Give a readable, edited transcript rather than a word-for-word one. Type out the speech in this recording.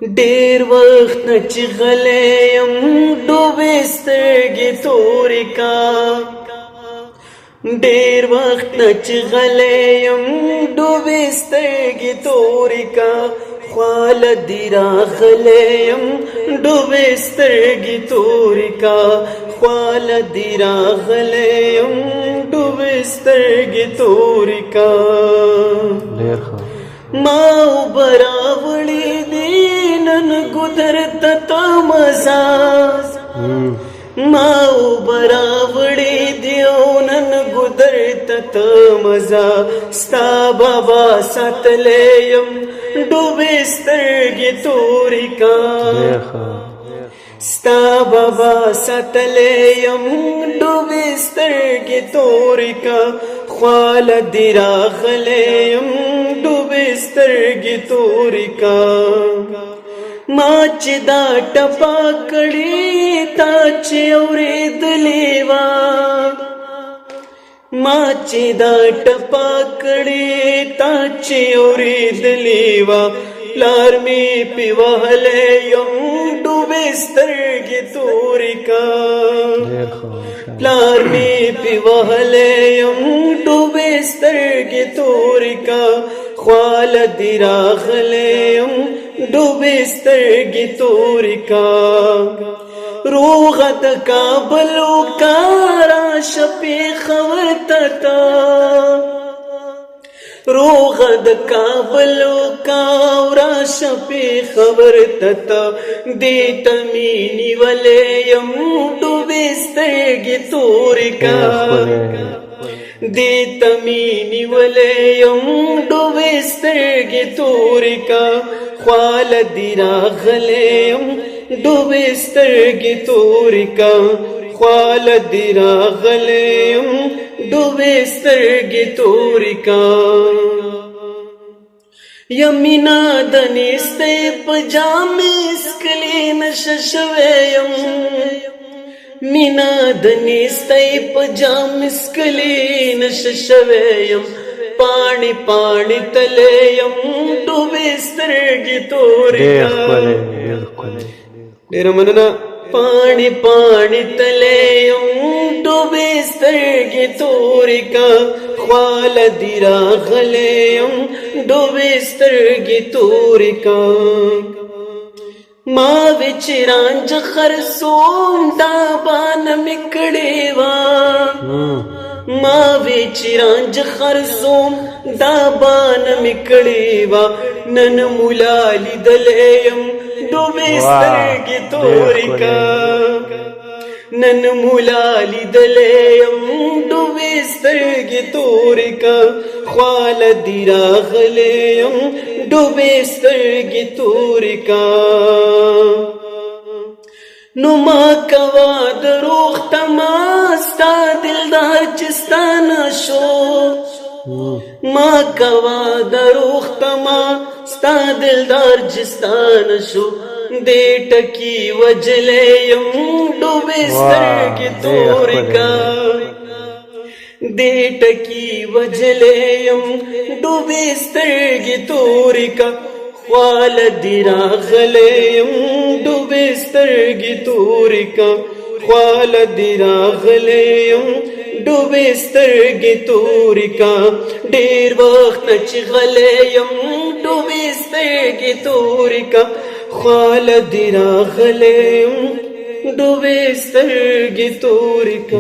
ډېر وخت نه چې غلی یم ډوبې سترګې تورې کا ډېر وخت نه چې غلی یم ډوبې سترګې تورې کا خواله دې راغلی یم ډوبې سترګې تورې کا خواله دې راغلی یم ډوبې سترګې تورې کا ما اوبه راوړې دي نن ګودر ته تا مزه ما اوبه راوړې دي او نن ګودر ته تا مزه ستا بابا ساتلی یم ډوبې سترګې تورې کا ستا بابا ساتلی یم ډوبې سترګې تورې کا خواله دې راغلی یم ډوبې سترګې تورې کا ما چې دا ټپه کړې تا چې اورېدلې وه ما چې دا ټپه کړې تا چې اورېدلې وه پلار مې پې وهلی یم ډوبې سترګې تورې کا پلار مې پې وهلی یم ډوبې سترګې تورې کا خواله دې راغلی یم ډوبې سترګې تورې کا روغه د کابل کا راشه پېښور ته تا روغه د کابل کا راشه پېښور ته تا دې ته مې نیولی یم ډوبې سترګې تورې کا دې ته مې نیولی یم ډوبې سترګې تورې کا خواله دې راغلی یم ډوبې سترګې تورې کا خواله دې راغلی یم ډوبې سترګې تورې کا یمینا د نیستۍ په جامې څکلې نشه شوی یم مینا د نیستۍ په جامې څکلې نشه شوی یم پاڼې پاڼې تللی یم ډوبې سترګې تورې کا ډېره مننه پاڼې پاڼې تللی یم ډوبې سترګې تورې کا خواله دې راغلی یم ډوبې سترګې تورې کا ما وی چې رانجه خرڅوم دا بانه مې کړې وه ما وی چې رانجه خرڅوم دا بانه مې کړې وه نن مولا لیدلی یم ډوبې سترګې تورې کا نن مولا لیدلی یم ډوبې سترګې تورې کا خواله دې راغلی یم ډوبې سترګې تورې کا نو ما کوه دروغ تما ستا دلدار چې ستا نه شو ما کوه دروغ تما ستا دلدار چې ستا نه شو دې ټکي وجلی یم ډوبې سترګې تورې کا دې ټکي وجلی یم ډوبې سترګې تورې کا خواله دې راغلی یم ډوبې سترګې تورې کا خواله دې راغلی یم ډوبې سترګې تورې کا ډېر وخت نه چې غلی یم ډوبې سترګې تورې کا خواله دې راغلی یم ډوبې سترګې تورې کا